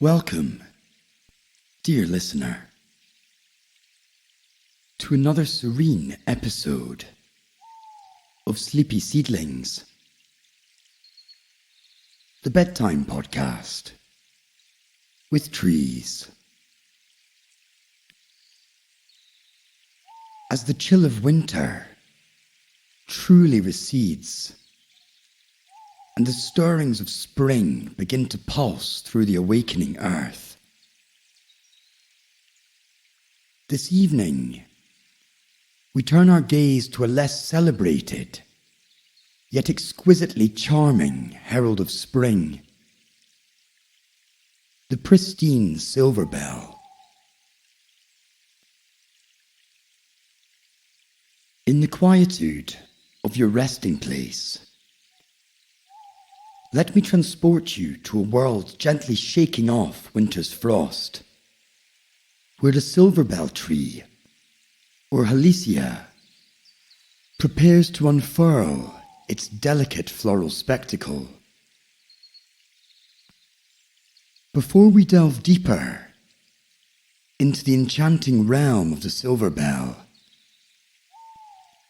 Welcome, dear listener, to another serene episode of Sleepy Seedlings, the Bedtime Podcast with trees. As the chill of winter truly recedes and the stirrings of spring begin to pulse through the awakening earth, this evening we turn our gaze to a less celebrated, yet exquisitely charming herald of spring, the Pristine Silverbell. In the quietude of your resting place, let me transport you to a world gently shaking off winter's frost, where the silverbell tree, or Halesia, prepares to unfurl its delicate floral spectacle. Before we delve deeper into the enchanting realm of the silverbell,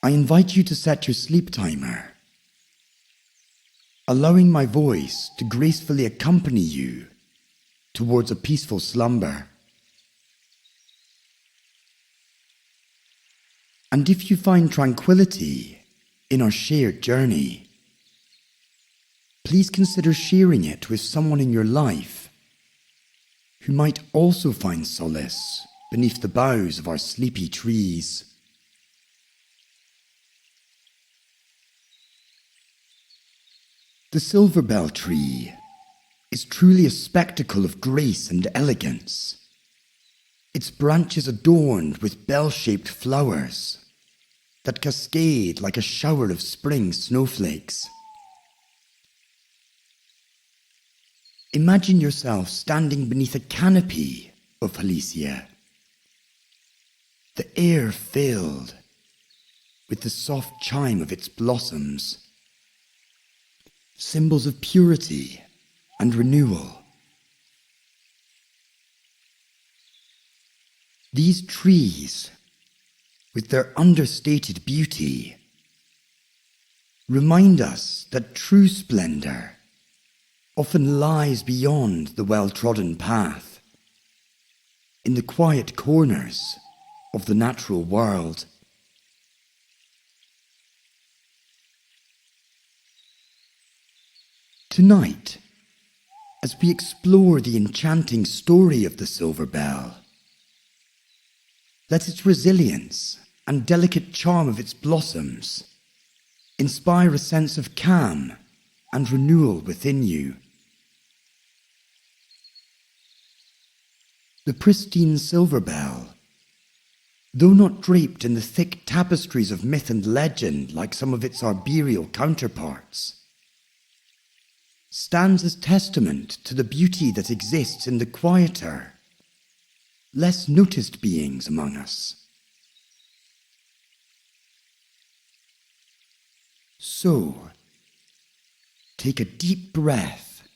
I invite you to set your sleep timer, allowing my voice to gracefully accompany you towards a peaceful slumber. And if you find tranquility in our shared journey, please consider sharing it with someone in your life who might also find solace beneath the boughs of our sleepy trees. The silverbell tree is truly a spectacle of grace and elegance, its branches adorned with bell-shaped flowers that cascade like a shower of spring snowflakes. Imagine yourself standing beneath a canopy of Halesia, the air filled with the soft chime of its blossoms, symbols of purity and renewal. These trees, with their understated beauty, remind us that true splendor often lies beyond the well-trodden path, in the quiet corners of the natural world. Tonight, as we explore the enchanting story of the silverbell, let its resilience and delicate charm of its blossoms inspire a sense of calm and renewal within you. The pristine silverbell, though not draped in the thick tapestries of myth and legend like some of its arboreal counterparts, stands as testament to the beauty that exists in the quieter, less noticed beings among us. So, take a deep breath.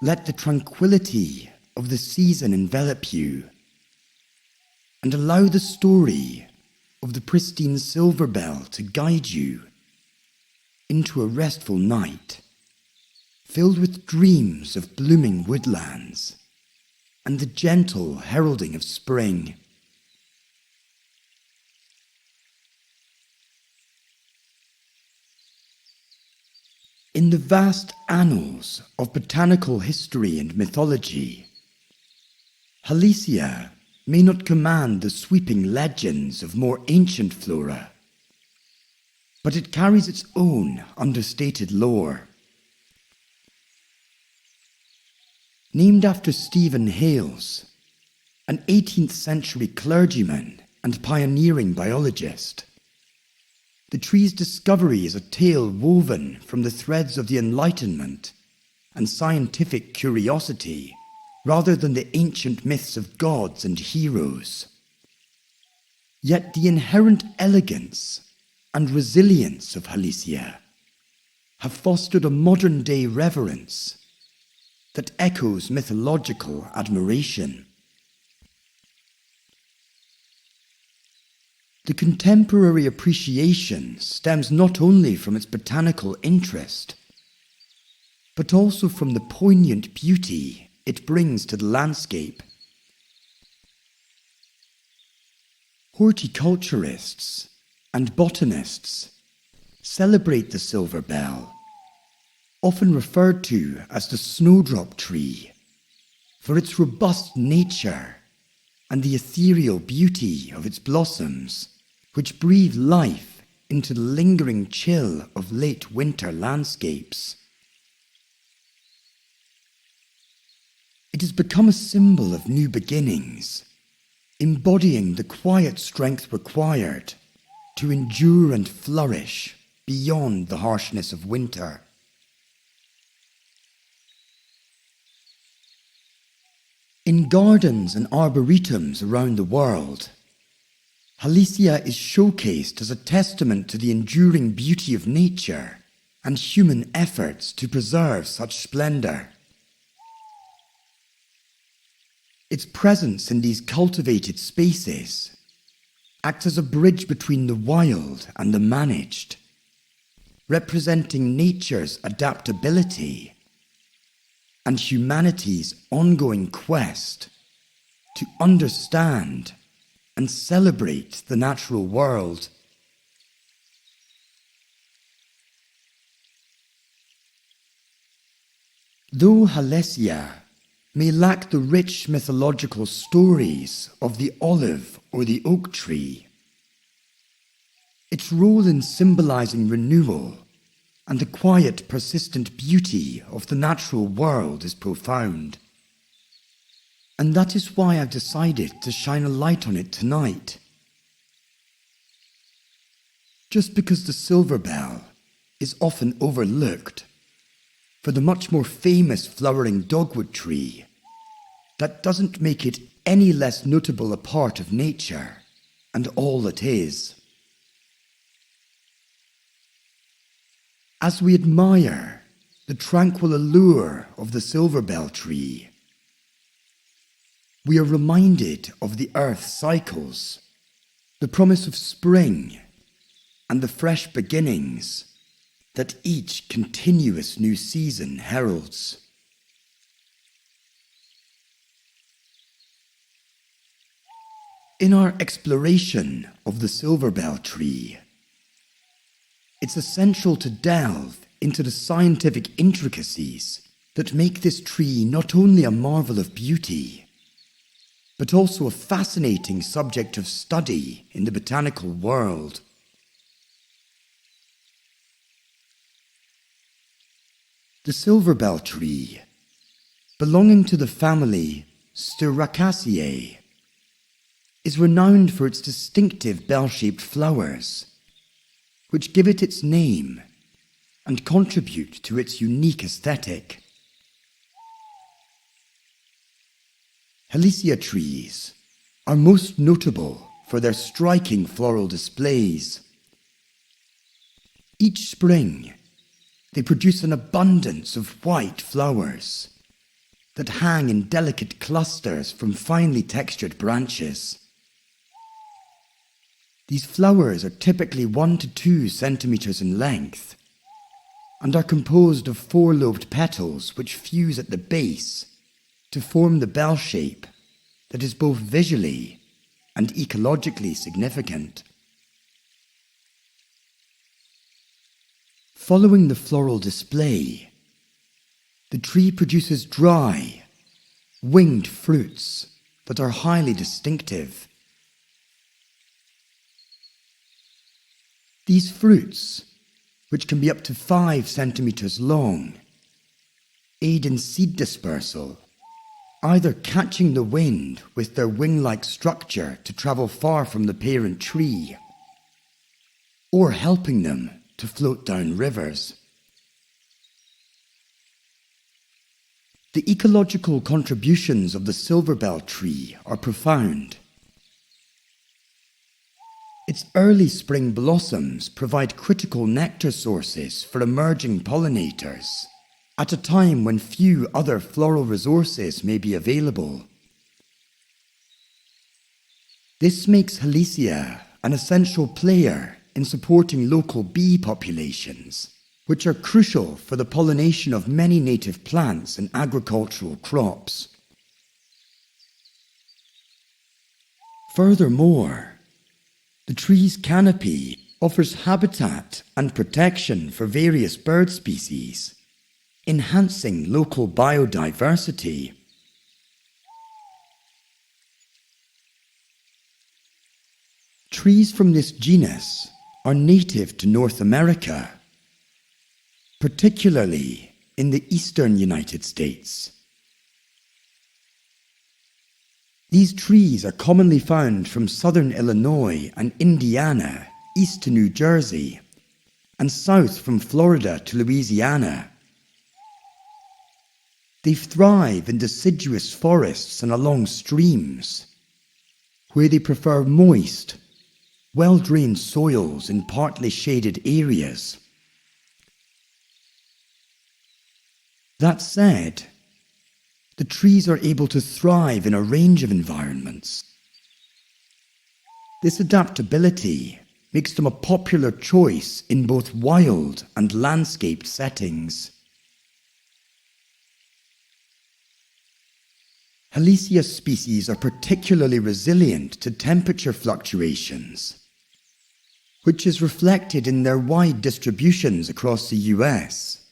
Let the tranquility of the season envelop you, and allow the story of the pristine silverbell to guide you into a restful night, filled with dreams of blooming woodlands and the gentle heralding of spring. In the vast annals of botanical history and mythology, Halesia may not command the sweeping legends of more ancient flora, but it carries its own understated lore. Named after Stephen Hales, an 18th century clergyman and pioneering biologist, the tree's discovery is a tale woven from the threads of the Enlightenment and scientific curiosity rather than the ancient myths of gods and heroes. Yet the inherent elegance and resilience of Halesia have fostered a modern-day reverence that echoes mythological admiration. The contemporary appreciation stems not only from its botanical interest, but also from the poignant beauty it brings to the landscape. Horticulturists and botanists celebrate the silverbell, often referred to as the snowdrop tree, for its robust nature and the ethereal beauty of its blossoms, which breathe life into the lingering chill of late winter landscapes. It has become a symbol of new beginnings, embodying the quiet strength required to endure and flourish beyond the harshness of winter. In gardens and arboretums around the world, Halesia is showcased as a testament to the enduring beauty of nature and human efforts to preserve such splendor. Its presence in these cultivated spaces acts as a bridge between the wild and the managed, representing nature's adaptability and humanity's ongoing quest to understand and celebrate the natural world. Though Halesia may lack the rich mythological stories of the olive or the oak tree, its role in symbolizing renewal and the quiet, persistent beauty of the natural world is profound. And that is why I've decided to shine a light on it tonight. Just because the silverbell is often overlooked for the much more famous flowering dogwood tree, that doesn't make it any less notable a part of nature and all it is. As we admire the tranquil allure of the silverbell tree, we are reminded of the earth's cycles, the promise of spring, and the fresh beginnings that each continuous new season heralds. In our exploration of the silverbell tree, it's essential to delve into the scientific intricacies that make this tree not only a marvel of beauty, but also a fascinating subject of study in the botanical world. The silverbell tree, belonging to the family Styracaceae, is renowned for its distinctive bell-shaped flowers, which give it its name and contribute to its unique aesthetic. Halesia trees are most notable for their striking floral displays. Each spring, they produce an abundance of white flowers that hang in delicate clusters from finely textured branches. These flowers are typically 1 to 2 centimeters in length and are composed of 4-lobed petals which fuse at the base to form the bell shape that is both visually and ecologically significant. Following the floral display, the tree produces dry, winged fruits that are highly distinctive. These fruits, which can be up to 5 centimeters long, aid in seed dispersal, either catching the wind with their wing-like structure to travel far from the parent tree, or helping them to float down rivers. The ecological contributions of the silverbell tree are profound. Its early spring blossoms provide critical nectar sources for emerging pollinators, at a time when few other floral resources may be available. This makes Halesia an essential player in supporting local bee populations, which are crucial for the pollination of many native plants and agricultural crops. Furthermore, the tree's canopy offers habitat and protection for various bird species, enhancing local biodiversity. Trees from this genus are native to North America, particularly in the eastern United States. These trees are commonly found from southern Illinois and Indiana east to New Jersey, and south from Florida to Louisiana. They thrive in deciduous forests and along streams, where they prefer moist, well-drained soils in partly shaded areas. That said, the trees are able to thrive in a range of environments. This adaptability makes them a popular choice in both wild and landscaped settings. Halesia species are particularly resilient to temperature fluctuations, which is reflected in their wide distributions across the US.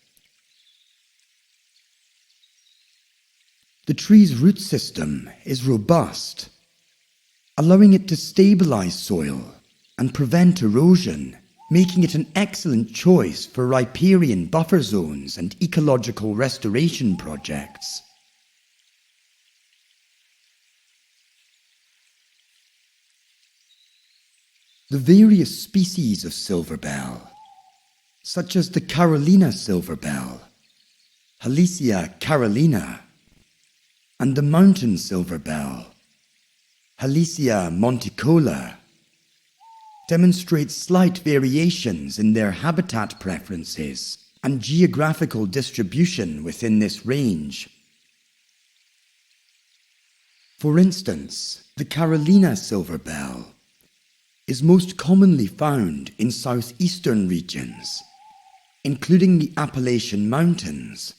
The tree's root system is robust, allowing it to stabilize soil and prevent erosion, making it an excellent choice for riparian buffer zones and ecological restoration projects. The various species of silverbell, such as the Carolina silverbell, Halesia carolina, and the mountain silverbell, Halesia monticola, demonstrate slight variations in their habitat preferences and geographical distribution within this range. For instance, the Carolina silverbell is most commonly found in southeastern regions, including the Appalachian Mountains,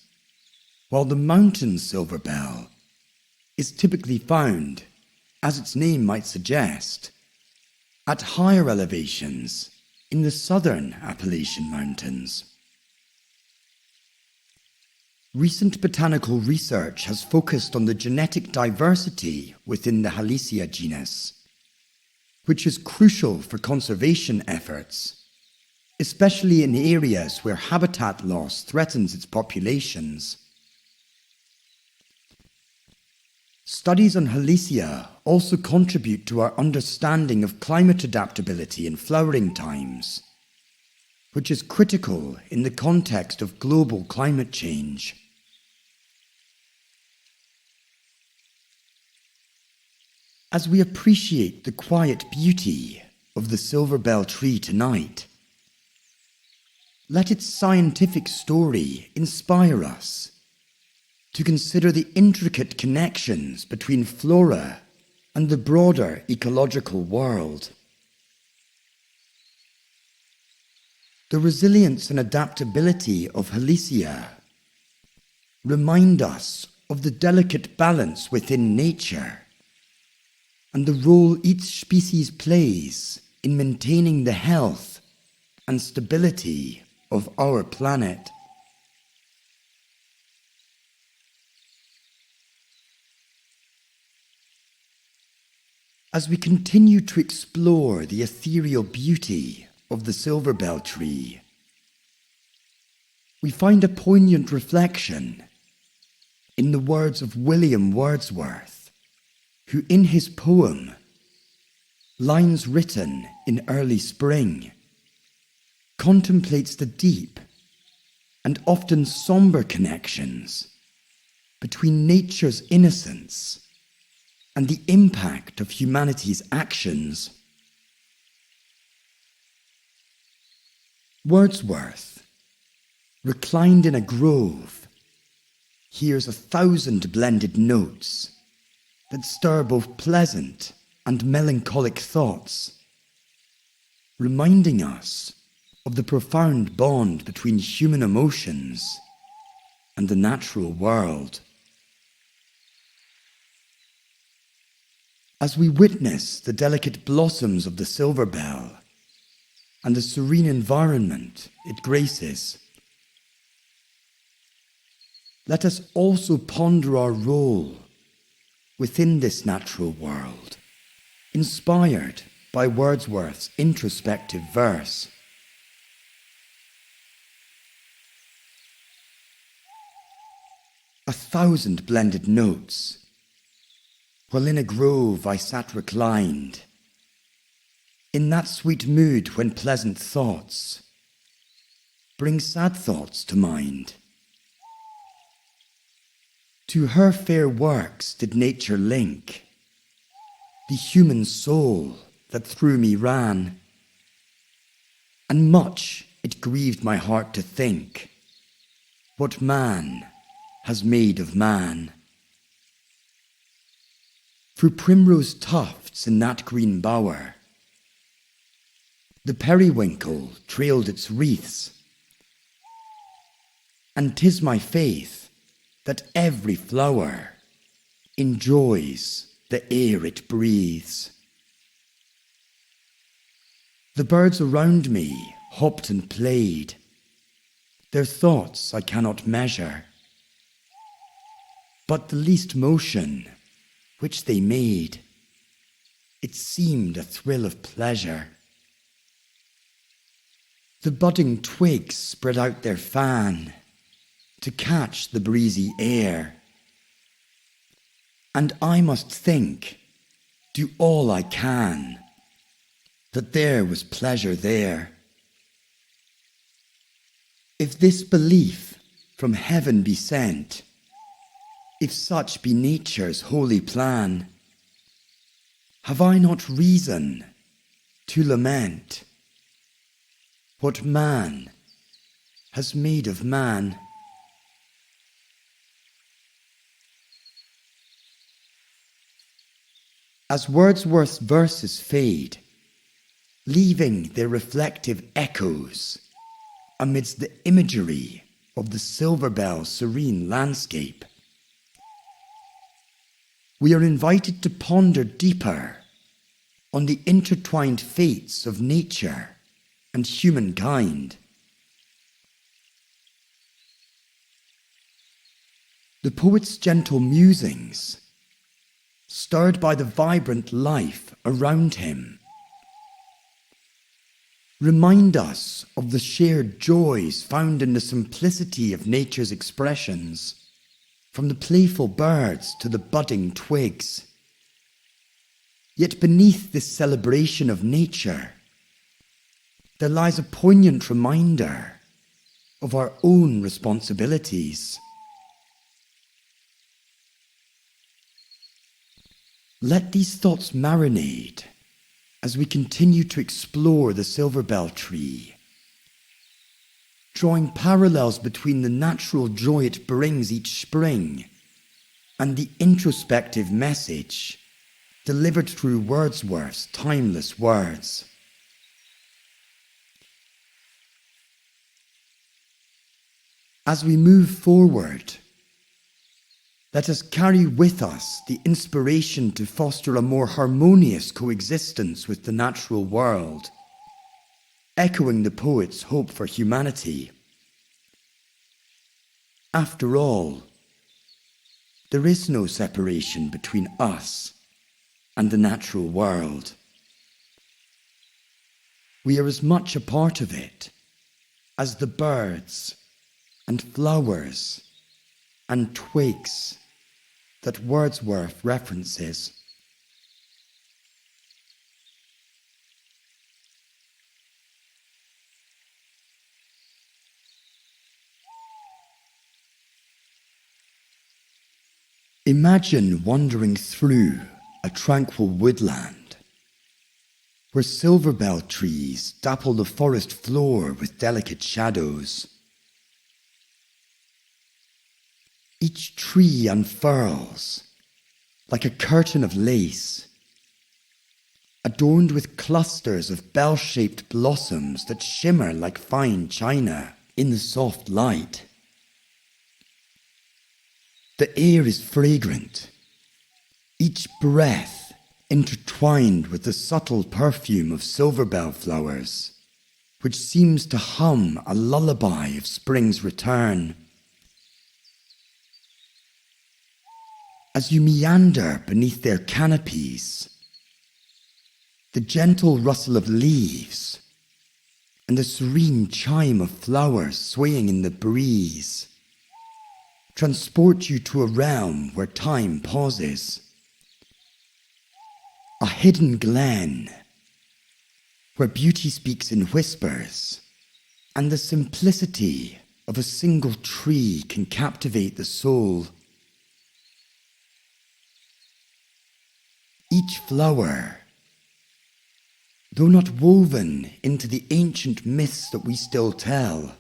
while the mountain silverbell is typically found, as its name might suggest, at higher elevations in the southern Appalachian Mountains. Recent botanical research has focused on the genetic diversity within the Halesia genus, which is crucial for conservation efforts, especially in areas where habitat loss threatens its populations. Studies on Halesia also contribute to our understanding of climate adaptability in flowering times, which is critical in the context of global climate change. As we appreciate the quiet beauty of the silverbell tree tonight, let its scientific story inspire us to consider the intricate connections between flora and the broader ecological world. The resilience and adaptability of Halesia remind us of the delicate balance within nature and the role each species plays in maintaining the health and stability of our planet. As we continue to explore the ethereal beauty of the silverbell tree, we find a poignant reflection in the words of William Wordsworth, who in his poem, Lines Written in Early Spring, contemplates the deep and often somber connections between nature's innocence and the impact of humanity's actions. Wordsworth, reclined in a grove hears 1,000 blended notes that stir both pleasant and melancholic thoughts, reminding us of the profound bond between human emotions and the natural world. As we witness the delicate blossoms of the silverbell and the serene environment it graces, let us also ponder our role within this natural world, inspired by Wordsworth's introspective verse. "1,000 blended notes, while in a grove I sat reclined, in that sweet mood when pleasant thoughts bring sad thoughts to mind. To her fair works did nature link the human soul that through me ran, and much it grieved my heart to think what man has made of man. Through primrose tufts in that green bower, the periwinkle trailed its wreaths, and 'tis my faith that every flower enjoys the air it breathes. The birds around me hopped and played, their thoughts I cannot measure, but the least motion which they made, it seemed a thrill of pleasure. The budding twigs spread out their fan to catch the breezy air, and I must think, do all I can, that there was pleasure there. If this belief from heaven be sent, if such be nature's holy plan, have I not reason to lament what man has made of man? As Wordsworth's verses fade, leaving their reflective echoes amidst the imagery of the silverbell's serene landscape, we are invited to ponder deeper on the intertwined fates of nature and humankind. The poet's gentle musings, stirred by the vibrant life around him, remind us of the shared joys found in the simplicity of nature's expressions, from the playful birds to the budding twigs. Yet beneath this celebration of nature, there lies a poignant reminder of our own responsibilities. Let these thoughts marinate as we continue to explore the silverbell tree, drawing parallels between the natural joy it brings each spring and the introspective message delivered through Wordsworth's timeless words. As we move forward, let us carry with us the inspiration to foster a more harmonious coexistence with the natural world, echoing the poet's hope for humanity. After all, there is no separation between us and the natural world. We are as much a part of it as the birds and flowers and twigs that Wordsworth references. Imagine wandering through a tranquil woodland where silverbell trees dapple the forest floor with delicate shadows. Each tree unfurls like a curtain of lace, adorned with clusters of bell-shaped blossoms that shimmer like fine china in the soft light. The air is fragrant, each breath intertwined with the subtle perfume of silverbell flowers, which seems to hum a lullaby of spring's return. As you meander beneath their canopies, the gentle rustle of leaves and the serene chime of flowers swaying in the breeze transport you to a realm where time pauses. A hidden glen where beauty speaks in whispers and the simplicity of a single tree can captivate the soul. Each flower, though not woven into the ancient myths that we still tell,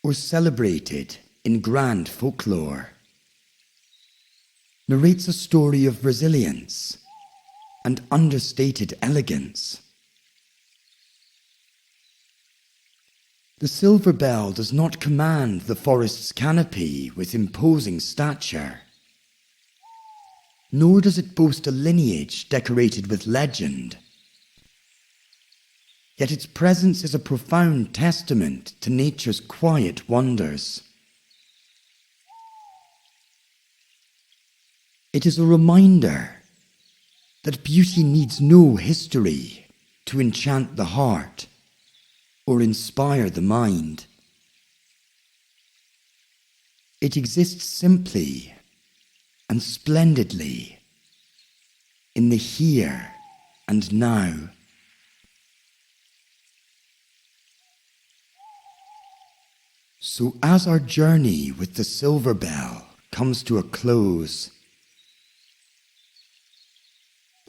or celebrated in grand folklore, narrates a story of resilience and understated elegance. The silverbell does not command the forest's canopy with imposing stature, nor does it boast a lineage decorated with legend. Yet its presence is a profound testament to nature's quiet wonders. It is a reminder that beauty needs no history to enchant the heart or inspire the mind. It exists simply and splendidly in the here and now. So as our journey with the silverbell comes to a close,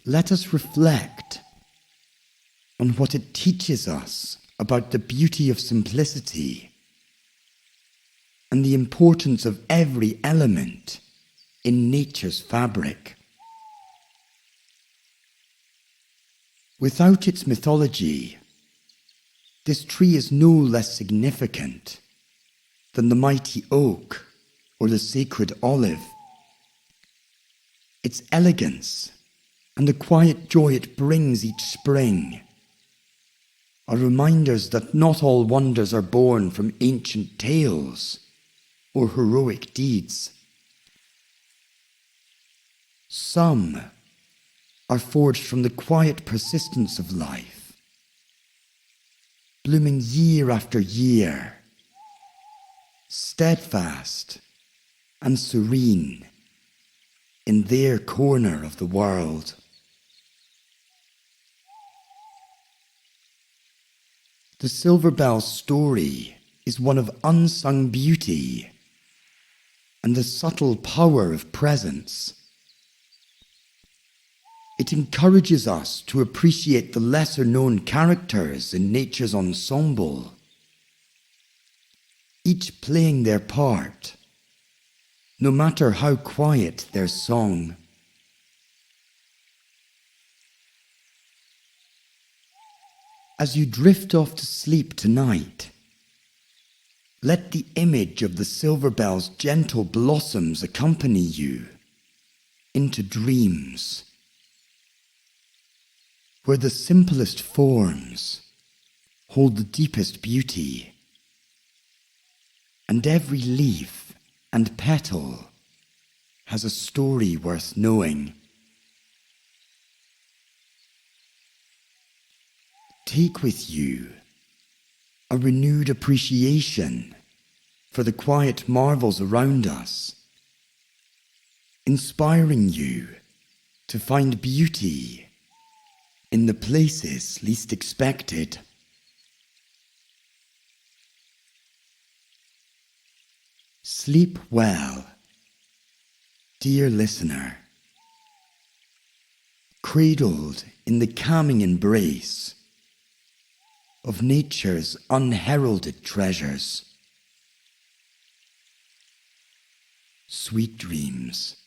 let us reflect on what it teaches us about the beauty of simplicity and the importance of every element in nature's fabric. Without its mythology, this tree is no less significant than the mighty oak or the sacred olive. Its elegance and the quiet joy it brings each spring are reminders that not all wonders are born from ancient tales or heroic deeds. Some are forged from the quiet persistence of life, blooming year after year, steadfast and serene in their corner of the world. The silverbell's story is one of unsung beauty and the subtle power of presence. It encourages us to appreciate the lesser-known characters in nature's ensemble, each playing their part, no matter how quiet their song. As you drift off to sleep tonight, let the image of the silverbell's gentle blossoms accompany you into dreams, where the simplest forms hold the deepest beauty, and every leaf and petal has a story worth knowing. Take with you a renewed appreciation for the quiet marvels around us, inspiring you to find beauty in the places least expected. Sleep well, dear listener, cradled in the calming embrace of nature's unheralded treasures. Sweet dreams.